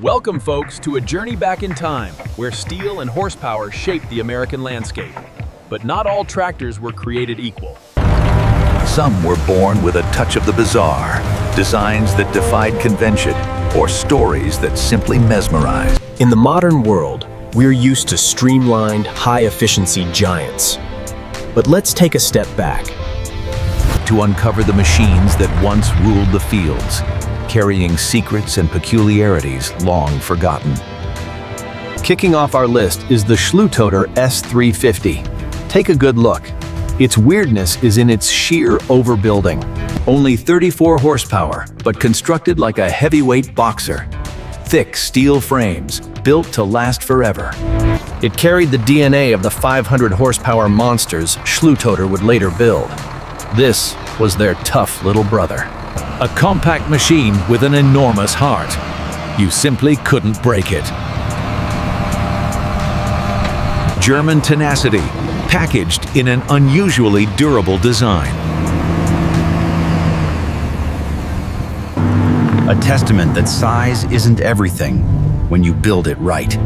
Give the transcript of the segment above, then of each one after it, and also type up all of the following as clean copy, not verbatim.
Welcome, folks, to a journey back in time, where steel and horsepower shaped the American landscape. But not all tractors were created equal. Some were born with a touch of the bizarre, designs that defied convention, or stories that simply mesmerized. In the modern world, we're used to streamlined, high-efficiency giants. But let's take a step back. To uncover the machines that once ruled the fields, carrying secrets and peculiarities long forgotten. Kicking off our list is the Schlutoter S350. Take a good look. Its weirdness is in its sheer overbuilding. Only 34 horsepower, but constructed like a heavyweight boxer. Thick steel frames, built to last forever. It carried the DNA of the 500 horsepower monsters Schlutoter would later build. This was their tough little brother. A compact machine with an enormous heart. You simply couldn't break it. German tenacity, packaged in an unusually durable design. A testament that size isn't everything when you build it right.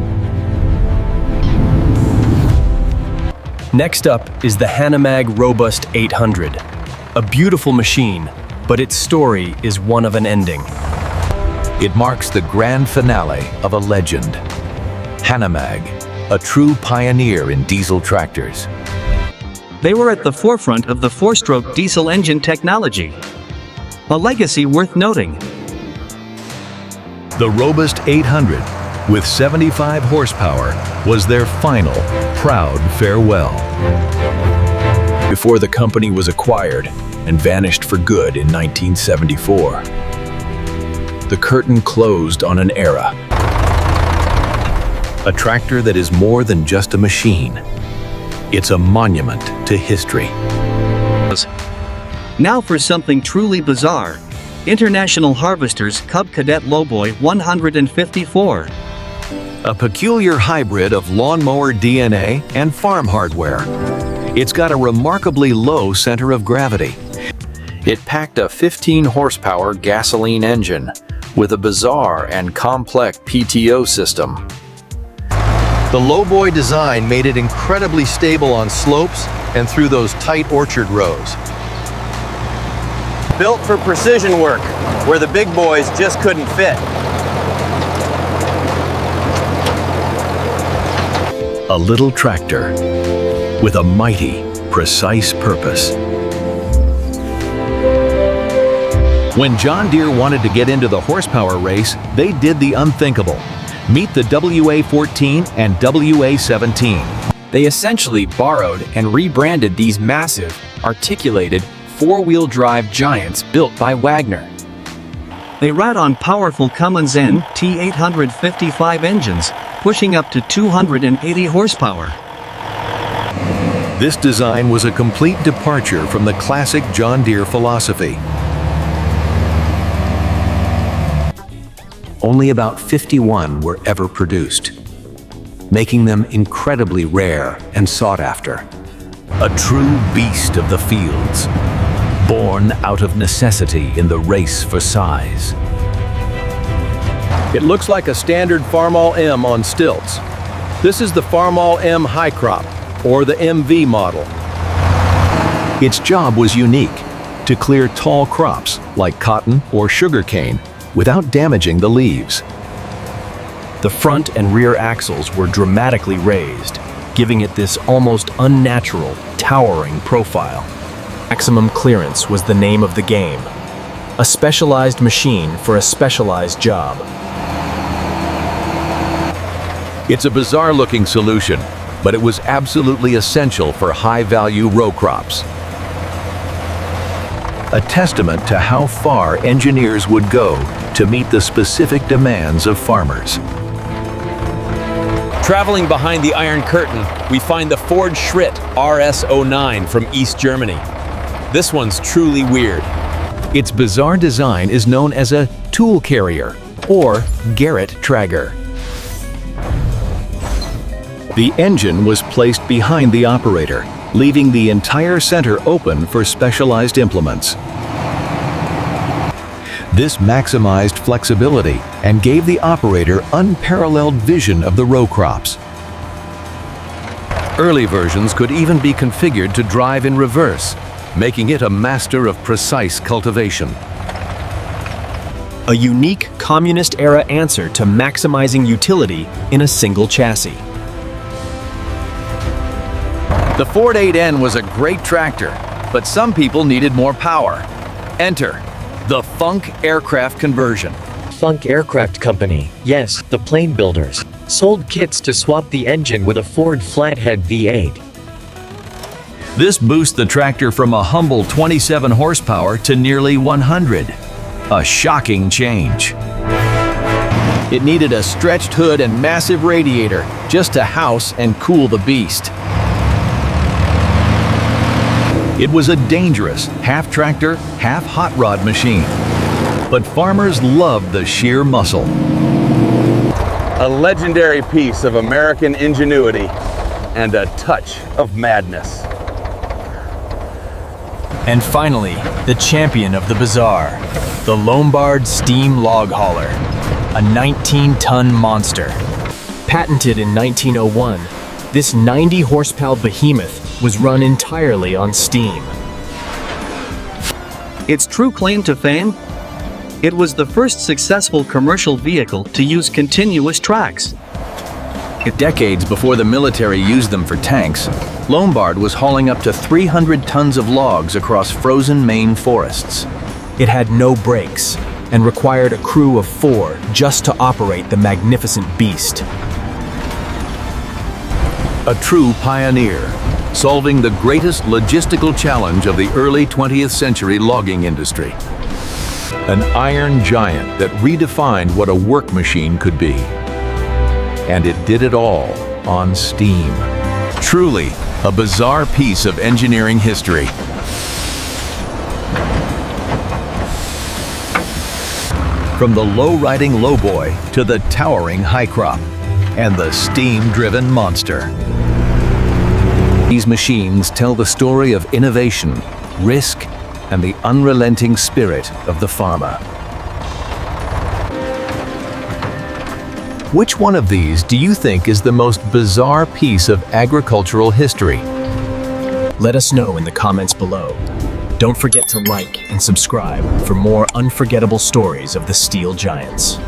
Next up is the Hanomag Robust 800. A beautiful machine, but its story is one of an ending. It marks the grand finale of a legend. Hanomag, a true pioneer in diesel tractors. They were at the forefront of the four-stroke diesel engine technology. A legacy worth noting. The Robust 800, with 75 horsepower, was their final, proud farewell. Before the company was acquired and vanished for good in 1974. The curtain closed on an era. A tractor that is more than just a machine. It's a monument to history. Now for something truly bizarre. International Harvester's Cub Cadet Lowboy 154. A peculiar hybrid of lawnmower DNA and farm hardware. It's got a remarkably low center of gravity. It packed a 15 horsepower gasoline engine with a bizarre and complex PTO system. The lowboy design made it incredibly stable on slopes and through those tight orchard rows. Built for precision work, where the big boys just couldn't fit. A little tractor with a mighty, precise purpose. When John Deere wanted to get into the horsepower race, they did the unthinkable. Meet the WA14 and WA17. They essentially borrowed and rebranded these massive, articulated, four-wheel drive giants built by Wagner. They ride on powerful Cummins T855 engines, pushing up to 280 horsepower. This design was a complete departure from the classic John Deere philosophy. Only about 51 were ever produced, making them incredibly rare and sought after. A true beast of the fields, born out of necessity in the race for size. It looks like a standard Farmall M on stilts. This is the Farmall M High Crop, or the MV model. Its job was unique, to clear tall crops like cotton or sugarcane without damaging the leaves. The front and rear axles were dramatically raised, giving it this almost unnatural, towering profile. Maximum clearance was the name of the game. A specialized machine for a specialized job. It's a bizarre-looking solution, but it was absolutely essential for high-value row crops. A testament to how far engineers would go to meet the specific demands of farmers. Traveling behind the Iron Curtain, we find the Ford Schritt RS09 from East Germany. This one's truly weird. Its bizarre design is known as a tool carrier, or Garrett Trager. The engine was placed behind the operator, leaving the entire center open for specialized implements. This maximized flexibility and gave the operator unparalleled vision of the row crops. Early versions could even be configured to drive in reverse, making it a master of precise cultivation. A unique communist-era answer to maximizing utility in a single chassis. The Ford 8N was a great tractor, but some people needed more power. Enter the Funk Aircraft Conversion. Funk Aircraft Company, yes, the plane builders, sold kits to swap the engine with a Ford Flathead V8. This boosts the tractor from a humble 27 horsepower to nearly 100. A shocking change. It needed a stretched hood and massive radiator just to house and cool the beast. It was a dangerous half-tractor, half-hot rod machine. But farmers loved the sheer muscle. A legendary piece of American ingenuity and a touch of madness. And finally, the champion of the bazaar, the Lombard Steam Log Hauler, a 19-ton monster. Patented in 1901, this 90-horsepower behemoth was run entirely on steam. Its true claim to fame? It was the first successful commercial vehicle to use continuous tracks. Decades before the military used them for tanks, Lombard was hauling up to 300 tons of logs across frozen Maine forests. It had no brakes and required a crew of 4 just to operate the magnificent beast. A true pioneer, solving the greatest logistical challenge of the early 20th century logging industry. An iron giant that redefined what a work machine could be. And it did it all on steam. Truly, a bizarre piece of engineering history. From the low-riding lowboy to the towering high crop and the steam-driven monster. These machines tell the story of innovation, risk, and the unrelenting spirit of the farmer. Which one of these do you think is the most bizarre piece of agricultural history? Let us know in the comments below. Don't forget to like and subscribe for more unforgettable stories of the steel giants.